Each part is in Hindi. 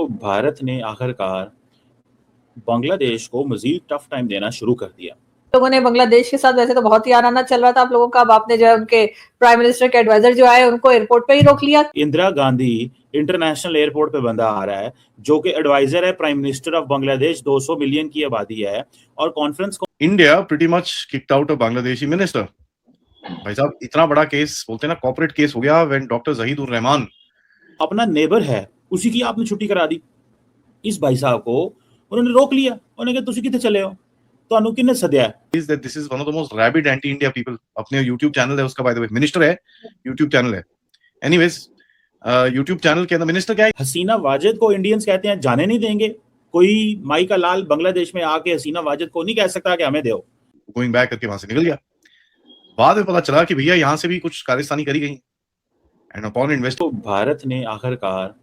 तो भारत ने आखिरकार बांग्लादेश को मजीद टफ टाइम देना शुरू कर दिया। लोगों ने बांग्लादेश के साथ वैसे तो बहुत ही आना चल रहा था आप लोगों का, अब आपने जो है उनके प्राइम मिनिस्टर के एडवाइजर जो आए उनको एयरपोर्ट पे ही रोक लिया। इंदिरा गांधी इंटरनेशनल एयरपोर्ट पे बंदा आ रहा है जो कि एडवाइजर है prime minister of Bangladesh, 200 million की आबादी है, और कॉन्फ्रेंस को India pretty much kicked out a Bangladeshi minister. भाई साहब, इतना बड़ा केस, बोलते हैं ना कॉर्पोरेट केस हो गया व्हेन डॉक्टर जहीद उर रहमान अपना नेबर है उसी की आपने छुट्टी करा दी। इस भाई साहब को उन्होंने रोक लिया, उन्होंने कहा तुसी किथे चले हो, ਤੁਹਾਨੂੰ किन्ने सद्या है। is that this is one of the most rabid anti India people। अपने YouTube चैनल है उसका, बाय द वे मिनिस्टर है, YouTube चैनल है। एनीवेज YouTube चैनल के अंदर मिनिस्टर क्या है, हसीना वाजिद को इंडियंस कहते हैं जाने नहीं देंगे। कोई माई का लाल बांग्लादेश में आके हसीना वाजिद को नहीं कह सकता कि हमें दो। गोइंग बैक करके वहां से निकल गया। बाद में पता चला कि भैया यहाँ से भी कुछ खालिस्तानी करी गई एंड अपॉन इन्वेस्ट। तो भारत ने आखिरकार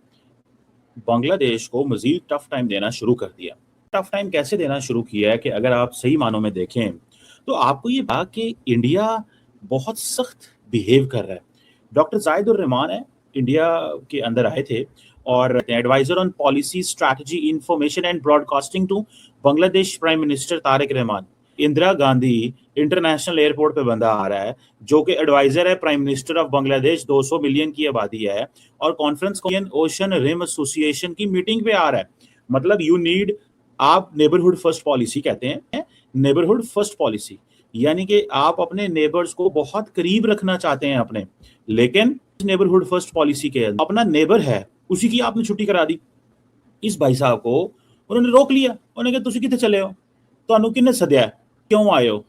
बांग्लादेश को मजीद टफ टाइम देना शुरू कर दिया। टफ टाइम कैसे देना शुरू किया है कि अगर आप सही मानों में देखें तो आपको ये बात कि इंडिया बहुत सख्त बिहेव कर रहा है। डॉक्टर जाहिद उर रहमान है, इंडिया के अंदर आए थे और adviser on policy strategy information and broadcasting to Bangladesh prime minister Tarique Rahman. Indira Gandhi international airport पे बंदा आ रहा है जो कि एडवाइजर है prime minister of Bangladesh, 200 million की आबादी है, और कॉन्फ्रेंस ओशन रिम एसोसिएशन की मीटिंग पे आ रहा है। मतलब यू नीड, आप नेबरहुड फर्स्ट पॉलिसी कहते हैं, नेबरहुड फर्स्ट पॉलिसी यानी कि आप अपने नेबर्स को बहुत करीब रखना चाहते हैं अपने, लेकिन नेबरहुड फर्स्ट पॉलिसी के अंदर अपना नेबर है उसी की आपने छुट्टी करा दी। इस भाई साहब को उन्होंने रोक लिया, उन्होंने कहा तुसी किथे चले हो, ਤੁਹਾਨੂੰ किन्ने सद्या है, क्यों आए हो।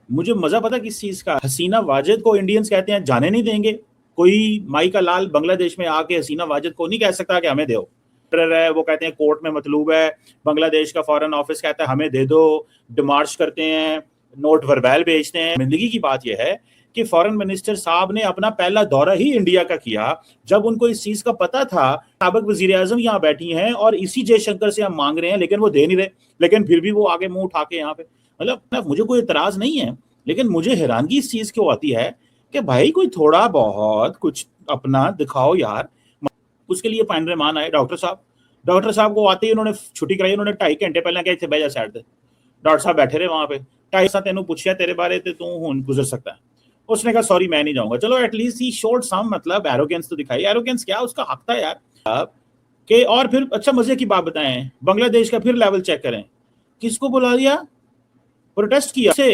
मुझे मजा पता किस चीज का, हसीना वाजिद को इंडियंस कहते हैं जाने नहीं देंगे। कोई माई का लाल बांग्लादेश में आके हसीना वाजिद को नहीं कह सकता कि हमें दो। है वो कहते हैं कोर्ट में मतलूब है, बांग्लादेश का फॉरेन ऑफिस कहता है हमें दे दो, डिमार्च करते हैं, नोट वर्बैल भेजते हैं। जिंदगी की बात यह है कि फॉरेन मिनिस्टर साहब ने अपना पहला दौरा ही इंडिया का किया जब उनको इस चीज का पता था साबिक वजीर आजम यहाँ बैठी हैं और इसी जयशंकर से हम मांग रहे हैं, लेकिन वो दे नहीं रहे, लेकिन फिर भी वो आगे मुंह उठा के यहाँ पे, मतलब मुझे कोई इतराज नहीं है, लेकिन मुझे हैरानगी इस चीज क्यों आती है कि भाई कोई थोड़ा बहुत कुछ अपना दिखाओ यार। उसके लिए पाइन रहमान आए, डॉक्टर साहब को आते ही उन्होंने छुट्टी कराई, उन्होंने 2.5 घंटे पहले कहा इतने बह जा साइड पे। डॉक्टर साहब बैठे रहे वहां पे, 2.5 तेनू पूछा तेरे बारे ते तू हुन गुजर सकता है। उसने कहा सॉरी मैं नहीं जाऊंगा। चलो एटलीस्ट ही शोड सम मतलब एरोगेंस तो दिखाई। एरोगेंस क्या, उसका हक था यार के। और फिर अच्छा मजे की बात बताएं, बांग्लादेश का फिर लेवल चेक करें, किसको बुला दिया, प्रोटेस्ट किया से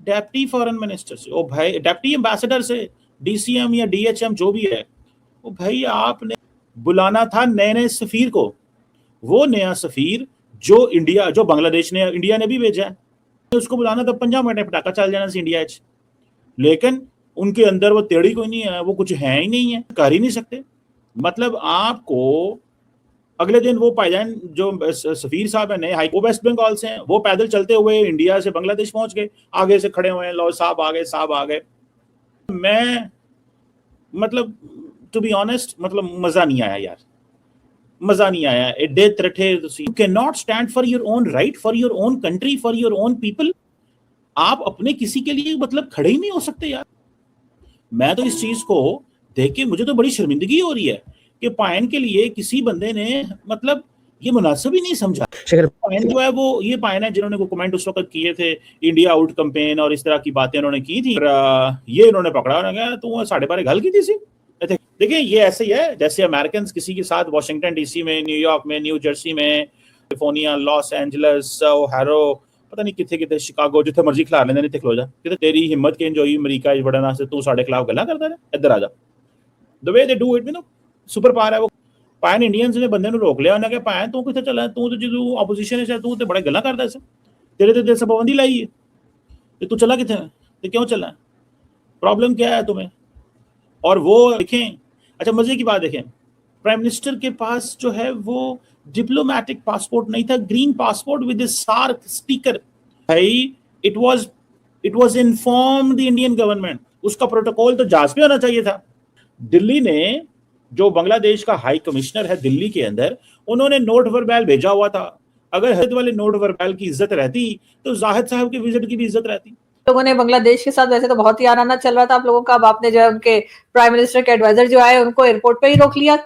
डेप्टी फॉरेन मिनिस्टर से, ओ भाई डेप्टी एम्बेसडर से, डीसीएम या डीएचएम जो भी है, ओ भाई आपने बुलाना था नए सफीर को, वो नया सफीर जो इंडिया, जो बांग्लादेश ने, इंडिया ने भी भेजा है, उसको बुलाना था 50 मिनट पटाखा चल जाना इंडिया, लेकिन उनके अंदर वो टेढ़ी कोई नहीं है, वो कुछ है ही नहीं है, कर ही नहीं सकते। मतलब आपको अगले दिन वो भाईजान जो सफीर साहब है नए हाई, वो वेस्ट बंगाल से हैं, वो पैदल चलते हुए इंडिया से बांग्लादेश पहुंच गए, आगे से खड़े हुए हैं, लो साहब आ गए। मैं मतलब टू बी ऑनेस्ट मतलब मजा नहीं आया यार, मजा नहीं आया। एडे त्रठे you can not stand for your own right, for your own country, for your own people. आप अपने किसी के लिए मतलब खड़े ही नहीं हो सकते यार। मैं तो इस चीज को देख के मुझे तो बड़ी शर्मिंदगी हो रही है कि पायन के लिए किसी बंदे ने मतलब ये मुनासिब ही नहीं समझा। पायन जो है वो ये पायन है जिन्होंने कमेंट उस वक्त किए थे, इंडिया आउट कैंपेन और इस तरह की बातें उन्होंने की थी, ये इन्होंने पकड़ा, उन्होंने कहा तू साढ़े बारह गल की थी सी। देखिए ये ऐसे ही है जैसे अमेरिकन किसी के साथ वाशिंगटन डीसी में, न्यूयॉर्क में, न्यू जर्सी में, कैलिफोर्निया, लॉस एंजलिस, ओहारो, पता नहीं कितने शिकागो, जिथे मर्जी खिला लेंदे नहीं, खलो जा किते तेरी हिम्मत के जो अमरीका बड़न वास्ते तू साढ़े खिलाफ गल्लां करदा है, इधर आ जा। The way they do it, you know, super power है वो। पायन इंडियंस ने बंदे ਨੂੰ रोक लिया, उन्होंने कहा पायन तू किथे चला, तू तो जो ऑपोजिशन है तू तो बड़े गल्लां करदा है, तेरे ते दिल से पाबंदी लाई है, ते तू चला किथे, ते क्यों चला, प्रॉब्लम क्या है तुम्हें। और वो देखें, अच्छा मजे की बात देखें, प्राइम मिनिस्टर के पास जो है वो डिप्लोमेटिक पासपोर्ट नहीं था, green passport with SAARC sticker. भाई it was inform the Indian government, उसका प्रोटोकॉल तो जहाज पे होना चाहिए था। दिल्ली ने जो बांग्लादेश का हाई कमिश्नर है दिल्ली के अंदर, उन्होंने नोट वर्बैल भेजा हुआ था। अगर हद वाले नोट वर्बैल की इज्जत रहती तो जाहिद साहब के विजिट की भी इज्जत रहती। लोगों ने बांग्लादेश के साथ वैसे तो बहुत ही आना चल रहा था आप लोगों का, अब आपने जो है उनके प्राइम मिनिस्टर के एडवाइजर जो आए उनको एयरपोर्ट पे ही रोक लिया।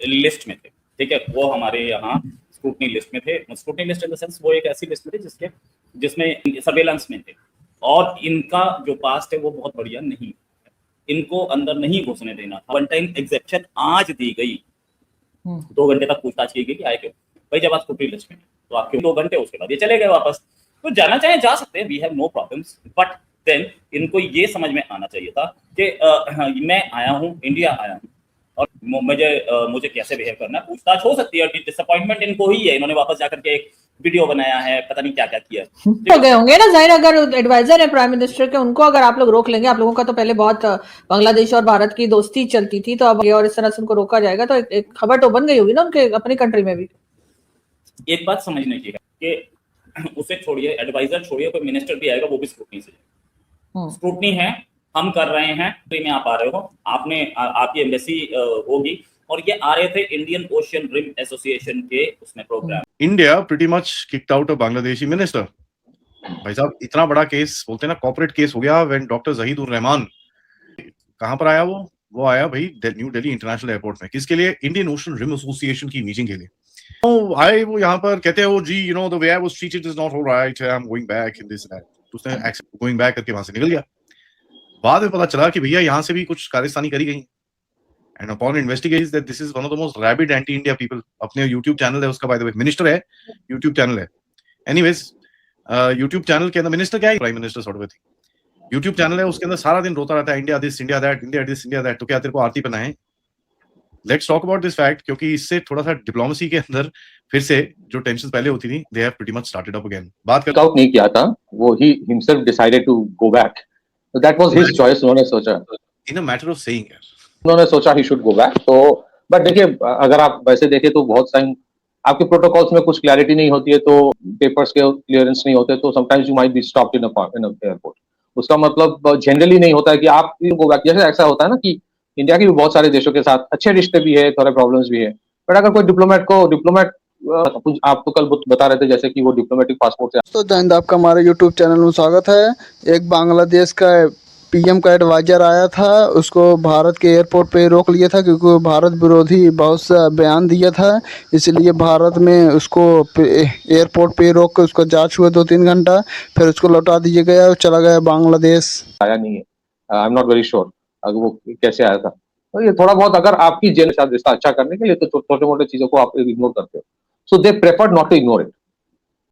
लिस्ट में थे ठीक है, वो हमारे यहाँ स्क्रूटनी लिस्ट में थे। Scrutiny list in the sense वो एक ऐसी लिस्ट में थी जिसमें सर्वेलेंस में थे, और इनका जो पास्ट है वो बहुत बढ़िया नहीं, इनको अंदर नहीं घुसने देना था। वन टाइम एग्जेप्शन आज दी गई, 2 घंटे तक पूछताछ की गई कि आए क्यों भाई, जब आप स्क्रूटनी लिस्ट में तो आप क्यों 2 घंटे, उसके बाद ये चले गए वापस। तो जाना चाहे जा सकते हैं, we have no problems, but then इनको ये समझ में आना चाहिए था कि मैं आया हूँ, इंडिया आया हूँ, और मुझे कैसे बिहेव करना है। पूछताछ हो सकती है, डिसअपॉइंटमेंट इनको ही है, इन्होंने वापस जाकर के एक वीडियो बनाया है, पता नहीं क्या क्या किया है। तो गए होंगे ना, जाहिर, अगर एडवाइजर है प्राइम मिनिस्टर के, उनको अगर आप लोग रोक लेंगे, आप लोगों का तो पहले बहुत बांग्लादेश और भारत की दोस्ती चलती थी, तो अब ये और इस तरह से उनको रोका जाएगा, तो एक खबर तो बन गई होगी ना उनके अपनी कंट्री में भी। एक बात समझने की है कि उसे छोड़िए, एडवाइजर छोड़िए, कोई मिनिस्टर भी आएगा वो भी स्क्रूटनी से, स्क्रूटनी है, हम कर रहे हैं, तो में आप आ रहे हो, आपकी एम्बेसी होगी, और ये आ रहे थे इंडियन ओशियन रिम एसोसिएशन के उसमें programme. India pretty much kicked out a Bangladeshi minister. भाई साहब, इतना बड़ा केस, बोलते हैं ना कॉर्पोरेट केस हो गया व्हेन डॉक्टर जहीद उर रहमान, कहां पर आया वो आया भाई न्यू दिल्ली इंटरनेशनल एयरपोर्ट में। किसके लिए? इंडियन ओशन रिम एसोसिएशन की मीटिंग के लिए। तो आए वो यहाँ पर, कहते हैं वो जी you know the way I was treated is not alright, I am going back in this that. उसने एक्सेप्ट गोइंग बैक करके वहां से निकल गया। बाद में पता चला कि भैया यहाँ से भी कुछ खालिस्तानी करी गई, and upon investigation that this is one of the most rabid anti India people. अपने YouTube चैनल है उसका, बाय द वे मिनिस्टर है, YouTube चैनल है। एनीवेज, YouTube चैनल के अंदर मिनिस्टर क्या है, prime minister sort of thing. YouTube channel है, उसके अंदर सारा दिन रोता रहता है India this, India that, India this, India that. तो क्या तेरे को आरती पहना है? Let's talk about this fact, क्योंकि इससे थोड़ा सा डिप्लोमेसी के अंदर फिर से जो टेंशन पहले होती थी, they have pretty much started up again. बात कर आउट नहीं किया था, वो ही himself decided to go back, so that was his choice। उन्होंने सोचा, in a matter of saying, उन्होंने सोचा ही शुड गो बैक। तो बट देखिए, अगर आप वैसे देखें तो बहुत सारी आपके प्रोटोकॉल्स में कुछ क्लैरिटी नहीं होती है, तो पेपर्स के क्लियरेंस नहीं होते, तो sometimes you might be stopped in airport. उसका मतलब जनरली नहीं होता है कि आप गो बैक। जैसे ऐसा होता है ना कि इंडिया के भी बहुत सारे देशों के साथ अच्छे रिश्ते भी है, थोड़े प्रॉब्लम्स भी है, बट अगर कोई डिप्लोमेट आप तो कल बता रहे थे जैसे कि वो डिप्लोमेटिक पासपोर्ट से। तो जैन आपका हमारे यूट्यूब चैनल में स्वागत है। एक बांग्लादेश का पीएम का एडवाइजर आया था, उसको भारत के एयरपोर्ट पे रोक लिया था क्योंकि वो भारत विरोधी बहुत सा बयान दिया था, इसलिए भारत में उसको एयरपोर्ट पे रोक के उसका जांच हुआ 2-3 घंटा, फिर उसको लौटा दिया गया और चला गया बांग्लादेश। आया नहीं है, I am not very sure अगर वो कैसे आया था। तो ये थोड़ा बहुत, अगर आपकी जेल के साथ रिश्ता अच्छा करने के लिए, तो छोटे मोटे चीजों को आप इग्नोर करते हो, so they preferred not to ignore it.